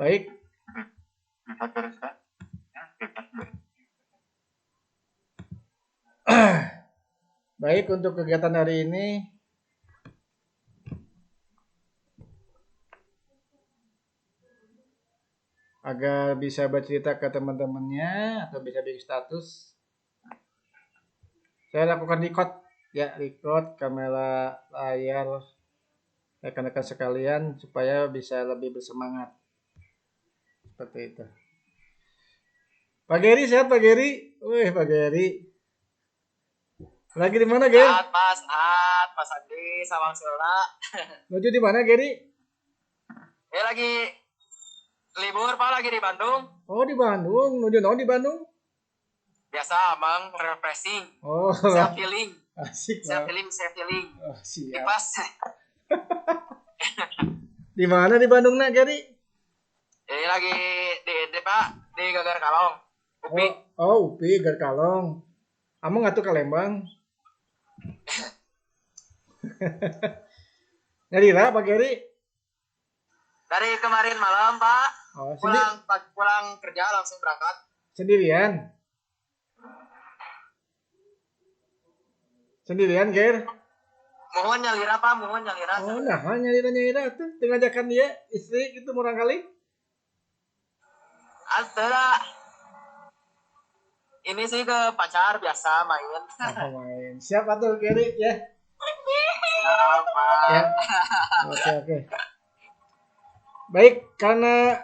Baik. Baik, untuk kegiatan hari ini agar bisa bercerita ke teman-temannya atau bisa bikin status, saya lakukan record kamera layar rekan-rekan sekalian supaya bisa lebih bersemangat. Seperti itu. Pak Geri, sehat Pak Geri? Wih, Pak Geri. Lagi di mana, Ger? Mas Andi, Sawang Sula. Menuju di mana, Geri? Lagi libur, Pak, lagi di Bandung. Oh, di Bandung. Menuju naon di Bandung? Biasa, Bang, refreshing. Oh, Self healing. asik, Self Pak. healing. Oh, siap. Kipas. Di mana di Bandung, nak, Geri? Ini lagi di Pak, di Gagar Kalong. UPI. UPI Garkalong. Amang atuh ke Lembang. Nyadira Pak Geri? Dari kemarin malam, Pak. Oh, Pulang kerja langsung berangkat. Sendirian? Sendirian, Ger? Mohon nyalira, Pak, mohon nyalira. Oh, nah, nyalira tuh. Ngajakan dia, istri gitu murang kali. Antara ini sih ke pacar biasa main. Oh, main. Siap atuh Geri ya. Siap, Pak. Ya. Oke. Baik, karena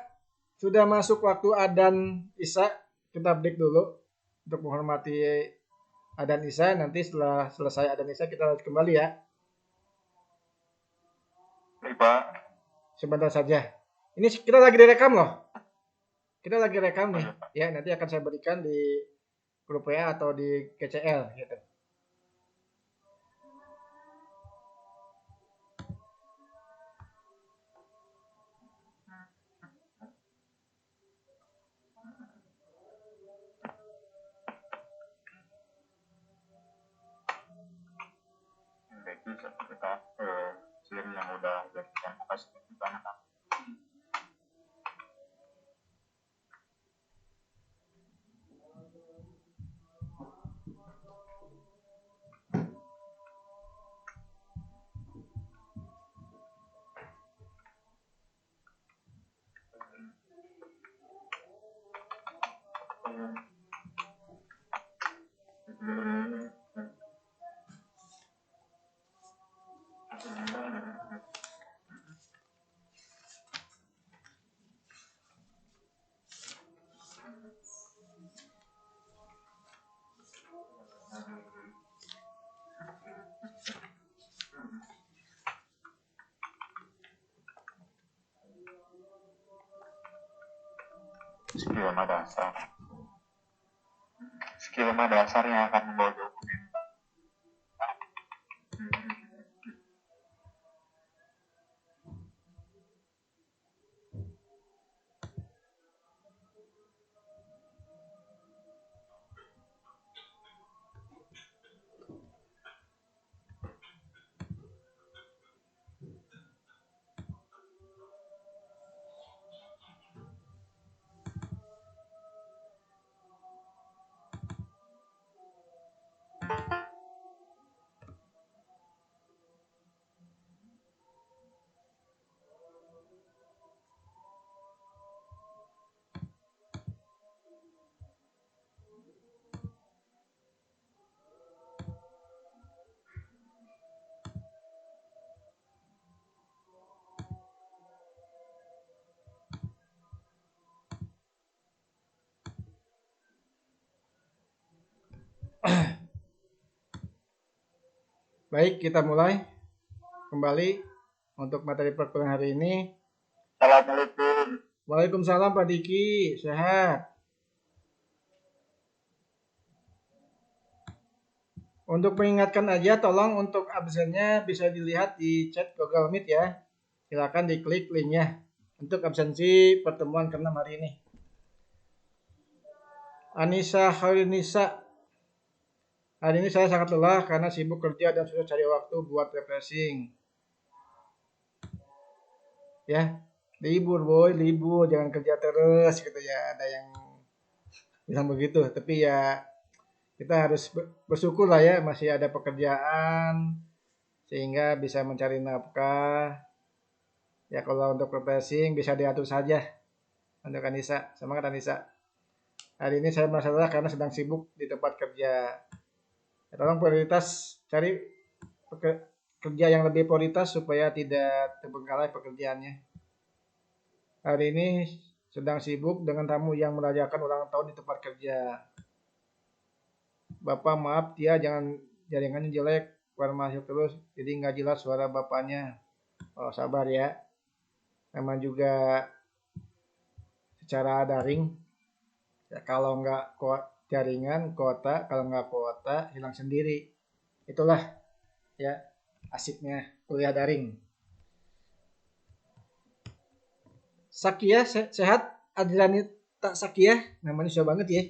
sudah masuk waktu adzan Isya, kita break dulu untuk menghormati adzan Isya. Nanti setelah selesai adzan Isya kita lanjut kembali ya. Baik, Pak. Sebentar saja. Ini kita lagi direkam loh. Kita lagi rekam nih. Ya, nanti akan saya berikan di grup WA atau di KCL gitu. Berarti kita seri yang udah jadikan bekas kita anak. Skill dasar yang akan membawa dokumen. Baik, kita mulai kembali untuk materi perkuliahan hari ini. Assalamualaikum. Waalaikumsalam Pak Diki, sehat. Untuk mengingatkan aja, tolong untuk absennya bisa dilihat di chat Google Meet ya. Silakan diklik linknya untuk absensi pertemuan ke-6 hari ini. Anissa Khairunisa, hari ini saya sangat lelah karena sibuk kerja dan susah cari waktu buat refreshing. Ya, Libur boy, libur, jangan kerja terus gitu ya. Ada yang bilang begitu, tapi ya kita harus bersyukur lah ya masih ada pekerjaan sehingga bisa mencari nafkah. Ya kalau untuk refreshing bisa diatur saja untuk Anissa. Semangat Anissa. Hari ini saya merasa lelah karena sedang sibuk di tempat kerja. Ya, tolong prioritas cari kerja yang lebih prioritas supaya tidak terbengkalai pekerjaannya. Hari ini sedang sibuk dengan tamu yang merayakan ulang tahun di tempat kerja. Bapak maaf ya, jangan jaringannya jelek, keluar masuk terus, jadi nggak jelas suara bapaknya. Oh sabar ya, memang juga secara daring. Ya, kalau nggak jaringan kuota, kalau nggak kuota hilang sendiri. Itulah ya asiknya kuliah daring. Sakia sehat, Adriani tak Sakia, namanya susah banget ya.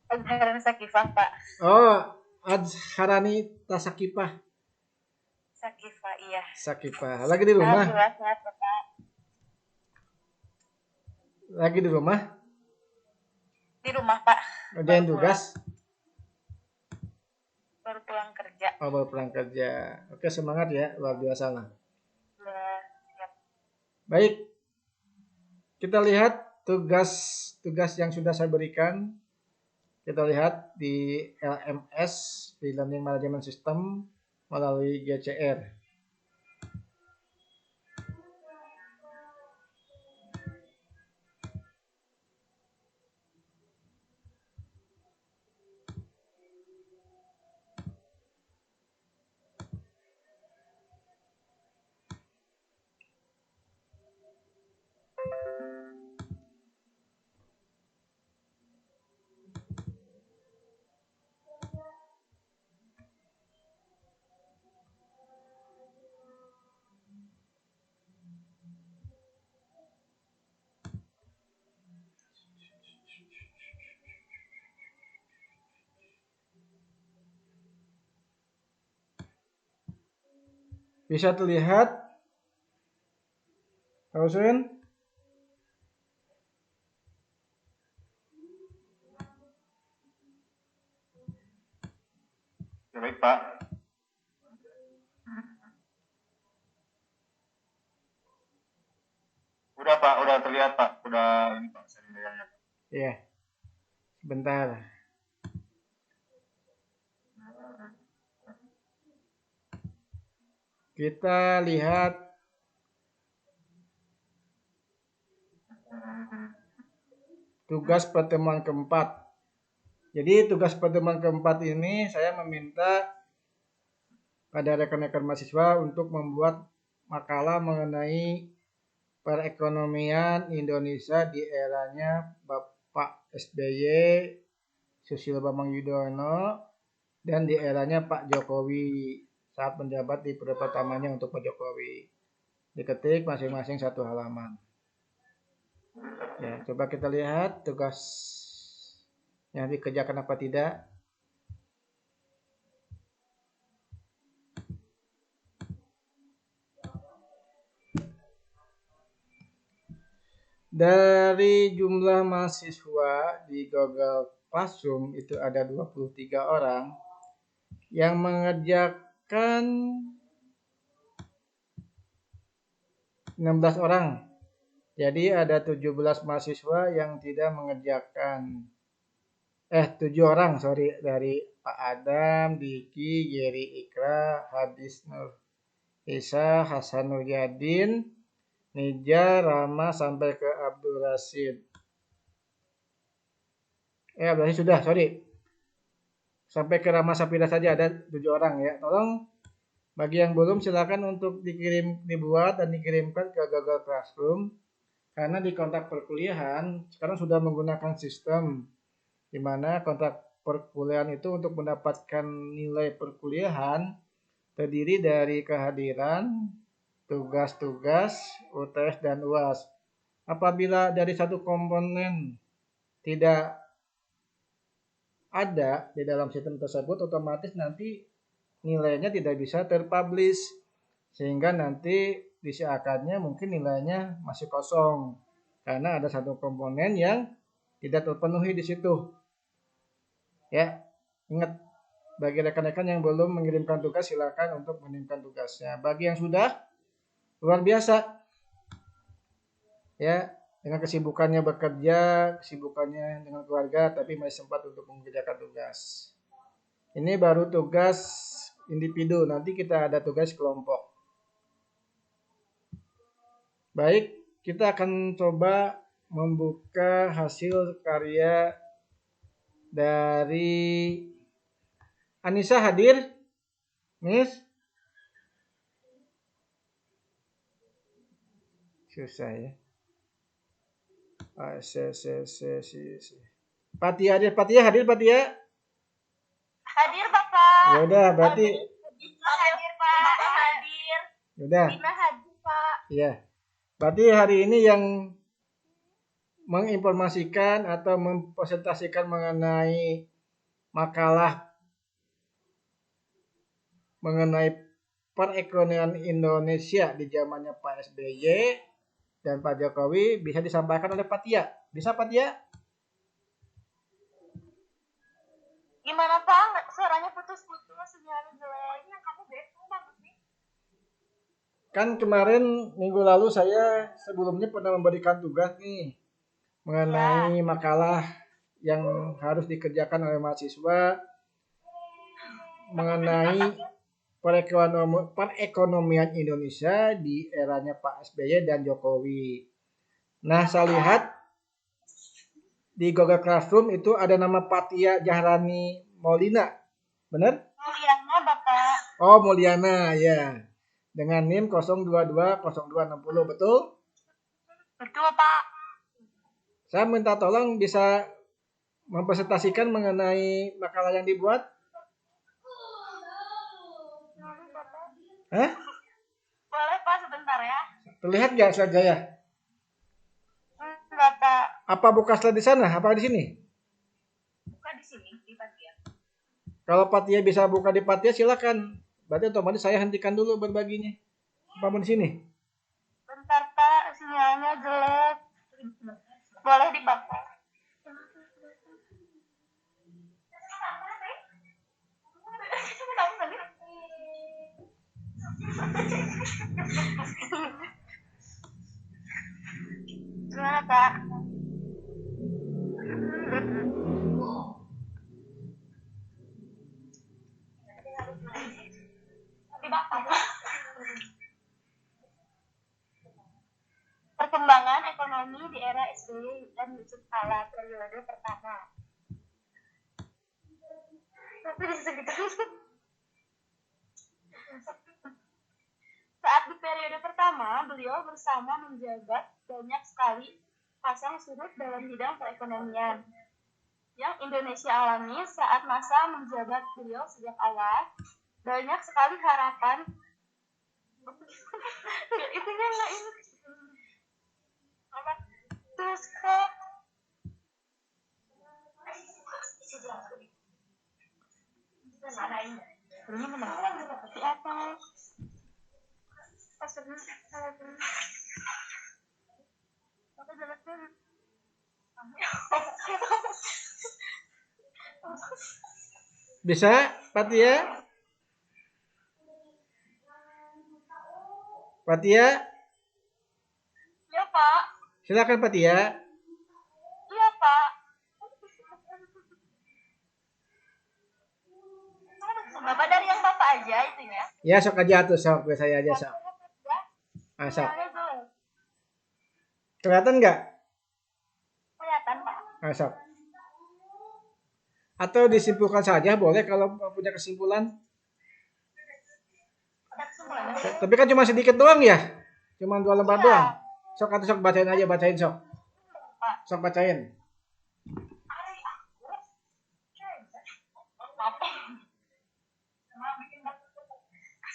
Adharan Sakifah, Pak. Oh, Adharani Tasakipah. Sakifah, iya. Sakipah. Lagi di rumah? Alhamdulillah sehat, Bapak. Lagi di rumah? Di rumah, Pak. Ngerjain tugas? Baru pulang kerja. Oh, baru pulang kerja. Oke, semangat ya. Luar biasa lah. Udah siap. Baik. Kita lihat tugas yang sudah saya berikan. Kita lihat di LMS, di Learning Management System, melalui GCR. Bisa terlihat, Hausen? Ya, baik Pak. Udah Pak, udah terlihat Pak. Udah ini Pak, saya lihat. Iya. Sebentar. Kita lihat tugas pertemuan keempat. Jadi tugas pertemuan keempat ini saya meminta pada rekan-rekan mahasiswa untuk membuat makalah mengenai perekonomian Indonesia di eranya Bapak SBY, Susilo Bambang Yudhoyono, dan di eranya Pak Jokowi saat menjabat di periode pertamanya untuk Pak Jokowi. Diketik masing-masing satu halaman. Ya, coba kita lihat tugas yang dikerjakan apa tidak. Dari jumlah mahasiswa di Google Classroom itu ada 23 orang yang mengerjakan 16 orang. Jadi ada 17 mahasiswa yang tidak mengerjakan 7 orang dari Pak Adam, Diki, Geri Ikra, Hadis Nur Isa, Hasan Nuryadin, Nija, Rama sampai ke Abdul Rashid. Abdul Rashid sudah, sampai ke Rama Sapira saja ada 7 orang ya. Tolong bagi yang belum silakan untuk dibuat dan dikirimkan ke Google Classroom. Karena di kontrak perkuliahan sekarang sudah menggunakan sistem di mana kontrak perkuliahan itu untuk mendapatkan nilai perkuliahan terdiri dari kehadiran, tugas-tugas, UTS dan UAS. Apabila dari satu komponen tidak ada di dalam sistem tersebut, otomatis nanti nilainya tidak bisa terpublish sehingga nanti diisi akarnya mungkin nilainya masih kosong karena ada satu komponen yang tidak terpenuhi di situ. Ya, ingat, bagi rekan-rekan yang belum mengirimkan tugas silakan untuk mengirimkan tugasnya. Bagi yang sudah, luar biasa. Ya, dengan kesibukannya bekerja, kesibukannya dengan keluarga, tapi masih sempat untuk mengerjakan tugas. Ini baru tugas individu, nanti kita ada tugas kelompok. Baik, kita akan coba membuka hasil karya dari Anissa hadir, Miss? Susah ya. Patia hadir, Patia hadir, Patia. Hadir Bapak. Ya udah, berarti Hadir Pak. Bapak hadir. ya udah. Dina hadir Pak. Ya. Berarti hari ini yang menginformasikan atau mempresentasikan mengenai makalah mengenai perekonomian Indonesia di zamannya Pak SBY dan Pak Jokowi bisa disampaikan oleh Pak Tia. Bisa Pak Tia? Gimana Pak? Suaranya putus-putus, sinyalnya jelek. Yang kamu bagus nih. Kan kemarin minggu lalu saya sebelumnya pernah memberikan tugas nih mengenai makalah yang harus dikerjakan oleh mahasiswa mengenai perekonomian Indonesia di eranya Pak SBY dan Jokowi. Nah, saya lihat di Google Classroom itu ada nama Patia Jahrani Maulina. Benar? Mulyana Bapak. Oh, Mulyana, ya. Dengan NIM 0220260, betul? Betul Pak. Saya minta tolong bisa mempresentasikan mengenai makalah yang dibuat. Hah? Boleh Pak sebentar ya? Terlihat nggak slide saya? Enggak Pak. Apa buka slide di sana? Apa di sini? Buka di sini di bagian. Kalau Patia bisa buka di Patia silakan. Berarti otomatis saya hentikan dulu berbaginya. Apa mau di sini? Bentar Pak, sinyalnya jelek. Boleh dipakai. Gimana Pak? Perkembangan ekonomi di era SBY dan Yusuf Kala periode pertama. Saat di periode pertama, beliau bersama menjabat banyak sekali pasang surut dalam bidang perekonomian yang Indonesia alami saat masa menjabat beliau sejak awal. Banyak sekali harapan. Itunya nggak ini. Apa? Terus kok ini menarik seperti apa? Bisa, Patia? Patia? Ya Pak. Silakan Patia. Iya Pak. Bapak dari yang Bapak aja itu ya? Ya, sok aja tuh, sok. Gue saya aja, sok. Ah, sok. Kelihatan nggak? Kelihatan Pak. Ah, sok. Atau disimpulkan saja, boleh kalau punya kesimpulan. Tapi kan cuma sedikit doang ya. Cuma 2 lembar doang. Sok atau sok bacain aja, bacain sok. Sok bacain.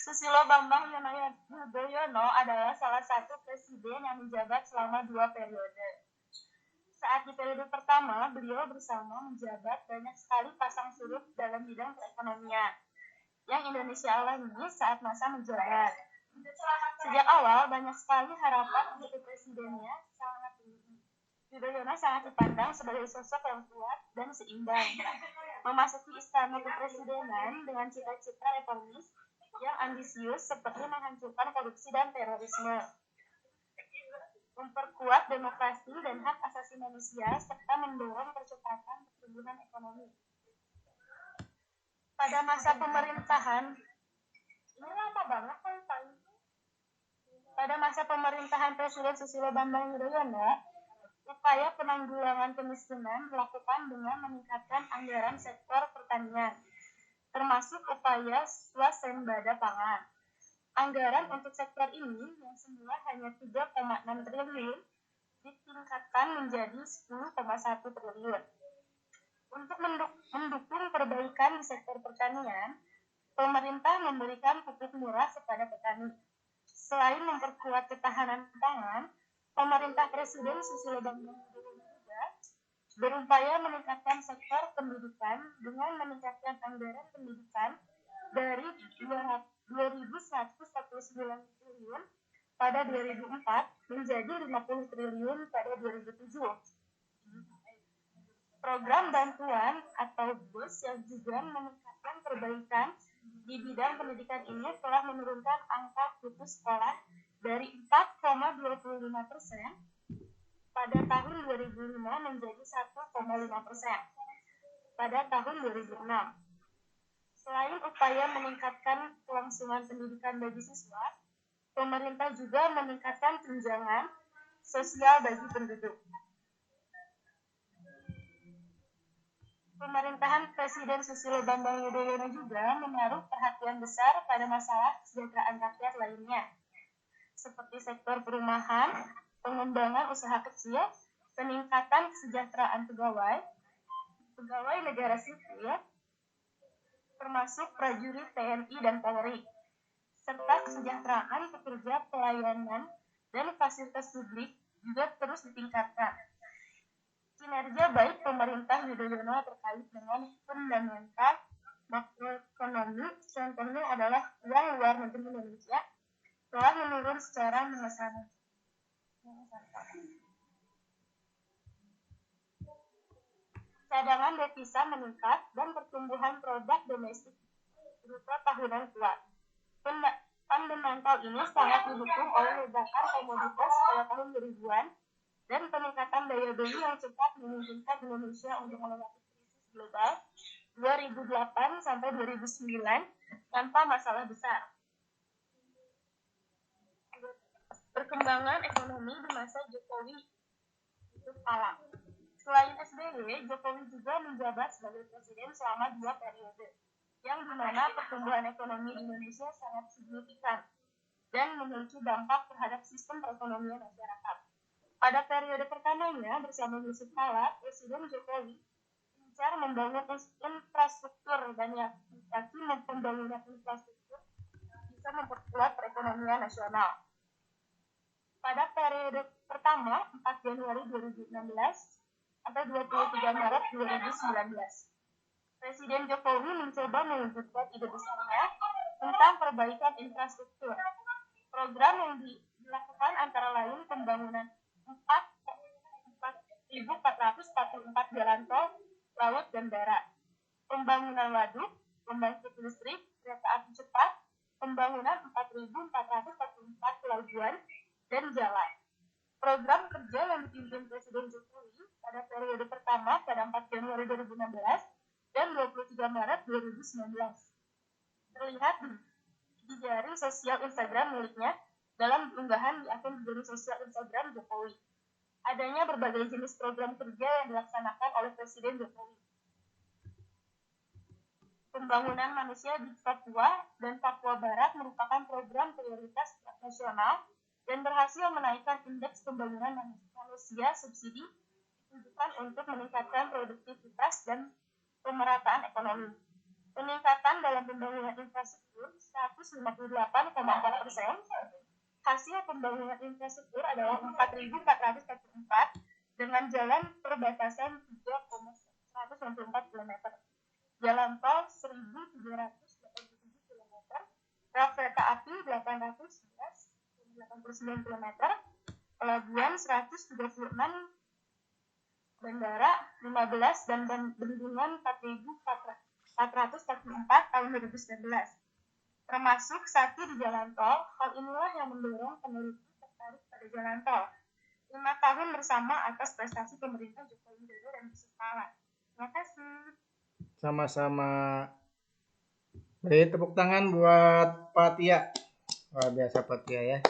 Susilo Bambang Yudhoyono adalah salah satu presiden yang menjabat selama 2 periode. Saat di periode pertama, beliau bersama menjabat banyak sekali pasang surut dalam bidang perekonomian yang Indonesia alami saat masa menjabat. Sejak awal banyak sekali harapan untuk presidennya Yudhoyono sangat dipandang sebagai sosok yang kuat dan seimbang. Memasuki istana kepresidenan dengan cita-cita reformis yang ambisius seperti menghancurkan korupsi dan terorisme, memperkuat demokrasi dan hak asasi manusia, serta mendorong percepatan pertumbuhan ekonomi. Pada masa pemerintahan, ini lama banget kan? Pada masa pemerintahan Presiden Susilo Bambang Yudhoyono, upaya penanggulangan kemiskinan dilakukan dengan meningkatkan anggaran sektor pertanian, termasuk upaya swasembada pangan. Anggaran untuk sektor ini yang semula hanya 3,6 triliun ditingkatkan menjadi 10,1 triliun. Untuk mendukung perbaikan di sektor pertanian, pemerintah memberikan pupuk murah kepada petani. Selain memperkuat ketahanan pangan, pemerintah Presiden Susilo Bambang Yudhoyono juga berupaya meningkatkan sektor pendidikan dengan meningkatkan anggaran pendidikan dari 2.149 triliun pada 2004 menjadi 50 triliun pada 2007. Program bantuan atau BOS yang juga meningkatkan perbaikan di bidang pendidikan ini telah menurunkan angka putus sekolah dari 4,25% pada tahun 2005 menjadi 1,5% pada tahun 2006. Selain upaya meningkatkan kelangsungan pendidikan bagi siswa, pemerintah juga meningkatkan tunjangan sosial bagi penduduk. Pemerintahan Presiden Susilo Bambang Yudhoyono juga menaruh perhatian besar pada masalah kesejahteraan rakyat lainnya, seperti sektor perumahan, pengembangan usaha kecil, peningkatan kesejahteraan pegawai negara sipil, termasuk prajurit TNI dan Polri, serta kesejahteraan pekerja pelayanan dan fasilitas publik juga terus ditingkatkan. Kinerja baik pemerintah Yudhoyono terkait dengan fundamental makroekonomi, contohnya adalah uang luar negeri Indonesia telah menurun secara mengesankan. Cadangan devisa meningkat dan pertumbuhan produk domestik bruto tahunan kuat. Fundamental ini sangat didukung oleh ledakan komoditas pada tahun 2000-an dan peningkatan daya beli yang cepat memungkinkan Indonesia untuk melewati krisis global 2008 sampai 2009 tanpa masalah besar. Perkembangan ekonomi di masa Jokowi Yusuf Kala. Selain SBY, Jokowi juga menjabat sebagai presiden selama 2 periode, yang dimana pertumbuhan ekonomi di Indonesia sangat signifikan dan memiliki dampak terhadap sistem perekonomian masyarakat. Pada periode pertamanya bersama Yusuf Kala, Presiden Jokowi gencar membangun infrastruktur dan yakin pembangunan infrastruktur bisa memperkuat perekonomian nasional. Pada periode pertama 4 Januari 2016 sampai 23 Maret 2019, Presiden Jokowi mencoba mewujudkan ide besarnya tentang perbaikan infrastruktur. Program yang dilakukan antara lain pembangunan 4.444 jalan tol, laut, dan darat, pembangunan waduk, pembangkit listrik, kereta api cepat, pembangunan 4.444 pelabuhan, dan jalan. Program kerja yang dipimpin Presiden Jokowi pada periode pertama pada 4 Januari 2016 dan 23 Maret 2019 terlihat di jaring sosial Instagram miliknya dalam unggahan di akun jaring sosial Instagram Jokowi. Adanya berbagai jenis program kerja yang dilaksanakan oleh Presiden Jokowi. Pembangunan manusia di Papua dan Papua Barat merupakan program prioritas nasional dan berhasil menaikkan indeks pembangunan manusia subsidi ditujukan untuk meningkatkan produktivitas dan pemerataan ekonomi. Peningkatan dalam pembangunan infrastruktur 158,4%. Hasil pembangunan infrastruktur adalah 4.444 dengan jalan perbatasan 3,194 km, jalan tol 1.387 km, rel kereta api 811 89 km, pelabuhan 136, bandara 15, dan bendungan 4.444 tahun 2019. Termasuk 1 di jalan tol. Hal inilah yang mendorong peneliti tertarik pada jalan tol. 5 tahun bersama atas prestasi pemerintah Joko Widodo dan Yusuf Kala. Terima kasih. Sama-sama. Beri tepuk tangan buat Pak Tia. Luar biasa Pak Tia ya.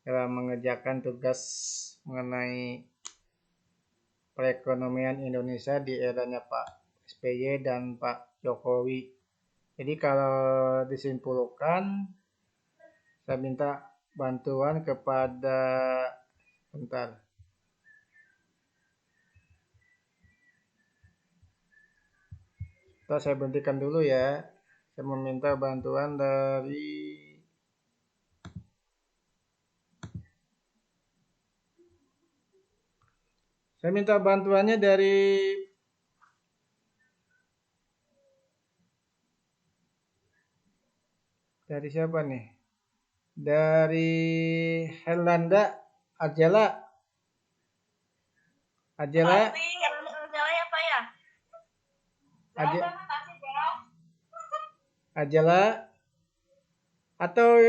Dalam mengerjakan tugas mengenai perekonomian Indonesia di eranya Pak SBY dan Pak Jokowi. Jadi kalau disimpulkan, saya minta bantuan kepada, bentar. Saya berhentikan dulu ya. Saya meminta bantuan dari Saya minta bantuannya dari siapa nih? Dari Herlanda Ajela. Ajela. Ya, Pak ya? Ajela. Atau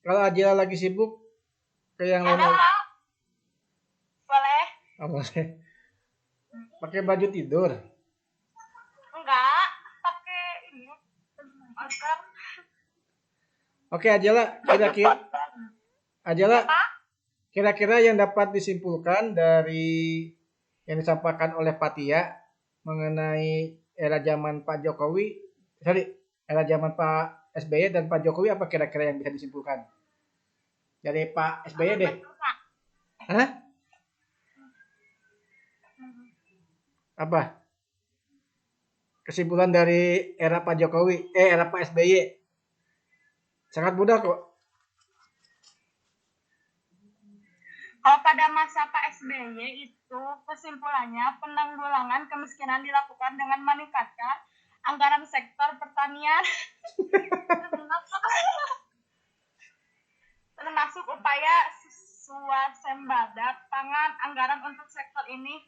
kalau Ajela lagi sibuk ke yang lain. Boleh? Oh, boleh. Pakai baju tidur. Enggak, pakai ini. Masker. Oke, Ajela, kira-kira yang dapat disimpulkan dari yang disampaikan oleh Pak Tia mengenai era zaman Pak Jokowi, era zaman Pak SBY dan Pak Jokowi, apa kira-kira yang bisa disimpulkan? Dari Pak SBY deh. Hah? Apa? Kesimpulan dari era Pak Jokowi, era Pak SBY. Sangat mudah kok. Kalau pada masa Pak SBY itu kesimpulannya penanggulangan kemiskinan dilakukan dengan meningkatkan anggaran sektor pertanian termasuk upaya swasembada pangan. Anggaran untuk sektor ini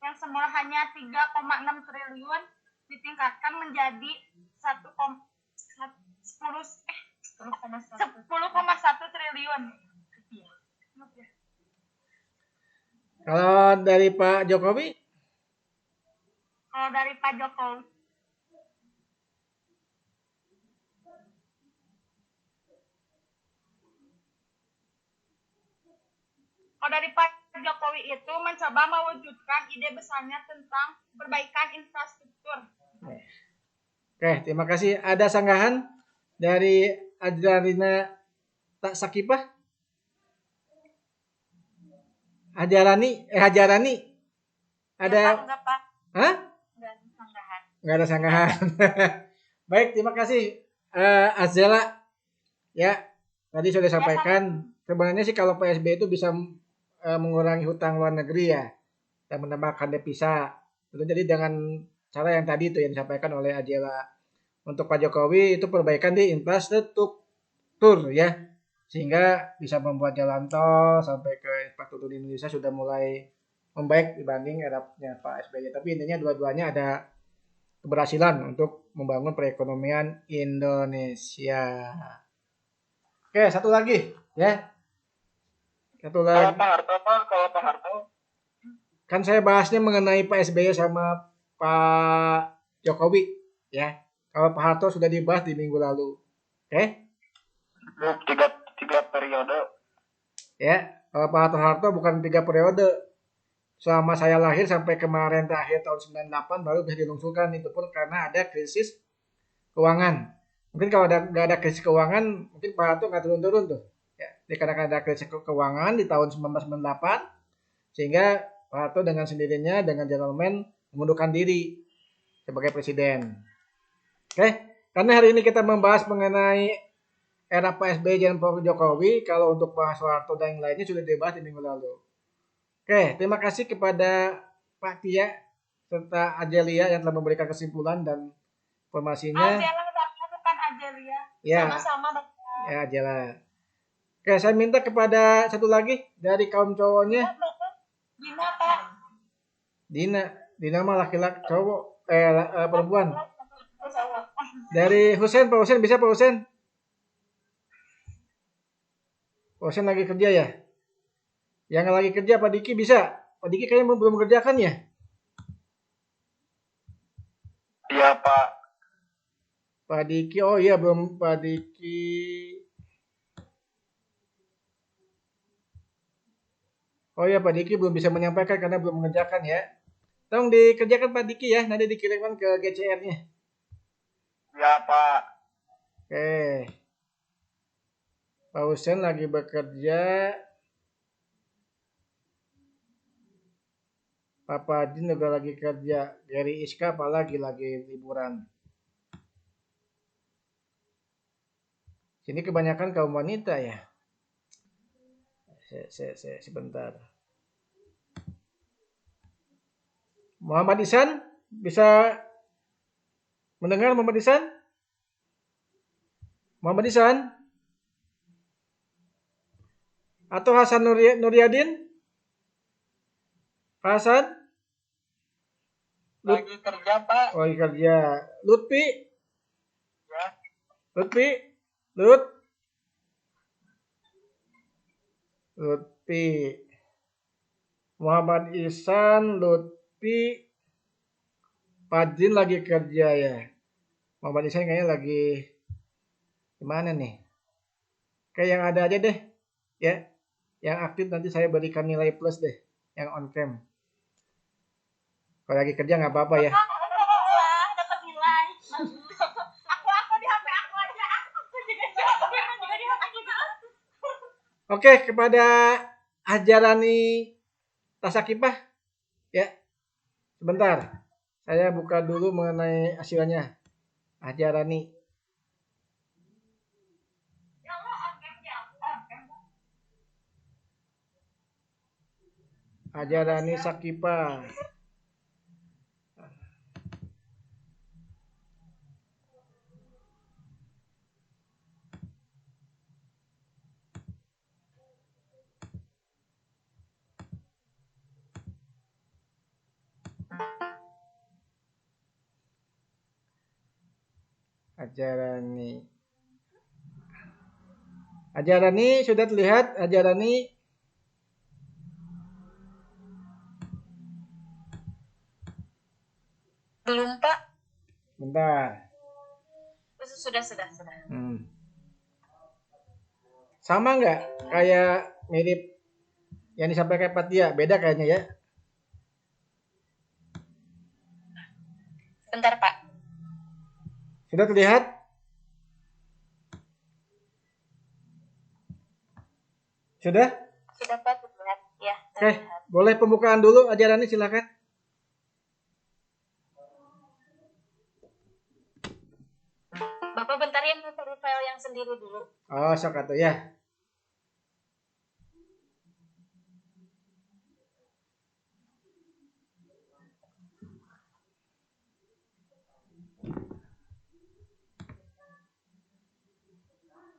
yang semula hanya 3,6 triliun ditingkatkan menjadi 10,1 triliun. Kalau dari Pak Jokowi? Kalau dari Pak Jokowi, itu mencoba mewujudkan ide besarnya tentang perbaikan infrastruktur. Oke, terima kasih. Ada sanggahan dari Adrarina Tak Sakipah? Hajarani? Ada? Enggak, Pak. Hah? Enggak ada sanggahan. Nggak ada sanggahan. Baik, terima kasih Azela. Ya, tadi sudah sampaikan. Sebenarnya sih kalau PSBY itu bisa mengurangi hutang luar negeri ya, dan menambahkan devisa. Tentu jadi dengan cara yang tadi itu yang disampaikan oleh Azela. Untuk Pak Jokowi itu perbaikan di infrastruktur ya, sehingga bisa membuat jalan tol sampai ke infrastruktur di Indonesia sudah mulai membaik dibanding eranya Pak SBY. Tapi intinya dua-duanya ada keberhasilan untuk membangun perekonomian Indonesia. Oke, satu lagi ya. Satu lagi. Kalau Pak Harto Kan saya bahasnya mengenai Pak SBY sama Pak Jokowi ya. Kalau Pak Harto sudah dibahas di minggu lalu. Oke? tiga periode. Ya, kalau Pak Harto bukan 3 periode. Selama saya lahir sampai kemarin terakhir tahun 98 baru bisa dilungsurkan, itu pun karena ada krisis keuangan. Mungkin kalau nggak ada krisis keuangan, mungkin Pak Harto nggak turun-turun tuh. Ya, dikarenakan ada krisis keuangan di tahun 1998, sehingga Pak Harto dengan sendirinya dengan gentleman mengundurkan diri sebagai presiden. Oke, karena hari ini kita membahas mengenai era Pak SBY dan Pak Jokowi, kalau untuk Pak Soeharto dan yang lainnya sudah dibahas di minggu lalu. Oke, terima kasih kepada Pak Tia serta Ajelia yang telah memberikan kesimpulan dan informasinya. Ajela bukan Ajelia. Ya. Sama-sama. Ya, Ajela. Oke, saya minta kepada satu lagi dari kaum cowoknya. Gina, Pak. Dina. Dina mah laki-laki cowok. Perempuan. Cowok. Dari Husen, Pak Husen bisa Pak Husen? Pak Husen lagi kerja ya? Yang lagi kerja Pak Diki bisa? Pak Diki kayaknya belum mengerjakan ya? Iya Pak. Pak Diki, oh iya belum Pak Diki. Oh iya Pak Diki belum bisa menyampaikan karena belum mengerjakan ya. Tolong dikerjakan Pak Diki ya, nanti dikirimkan ke GCR-nya. Iya Pak. Oke. Pak Husen lagi bekerja. Papa Jin juga lagi kerja. Gary Iska apalagi lagi liburan. Sini kebanyakan kaum wanita ya. Sebentar. Muhammad Isan bisa mendengar Muhammad Isan? Muhammad Isan? Atau Hasan Nuryadin? Hasan? Lagi kerja Pak. Oh, lagi kerja. Lutfi? Ya. Lutfi? Lutfi. Muhammad Ihsan, Lutfi, Fadin lagi kerja ya. Muhammad Ihsan kayaknya lagi gimana nih? Kayak yang ada aja deh, ya. Yang aktif nanti saya berikan nilai plus deh, yang on cam. Kalau lagi kerja nggak apa-apa ya. Wah, dapat nilai. Aku di HP aku aja. Aku juga di HP juga. Oke, kepada Ajarani Tasakipah, ya. Sebentar, saya buka dulu mengenai hasilnya. Ajarani. Ajarani Sakipah. Ajarani. Ajarani sudah terlihat Ajarani. Belum, Pak. Bentar. Sudah. Sama nggak kayak mirip yang disampaikan Pak Tia? Beda kayaknya ya. Bentar, Pak. Sudah terlihat? Sudah? Sudah, Pak, terlihat. Ya, Oke, terlihat. boleh pembukaan dulu Ajarani silakan. Bapak bentar ya, mau cari file yang sendiri dulu. Oh, sok atuh ya.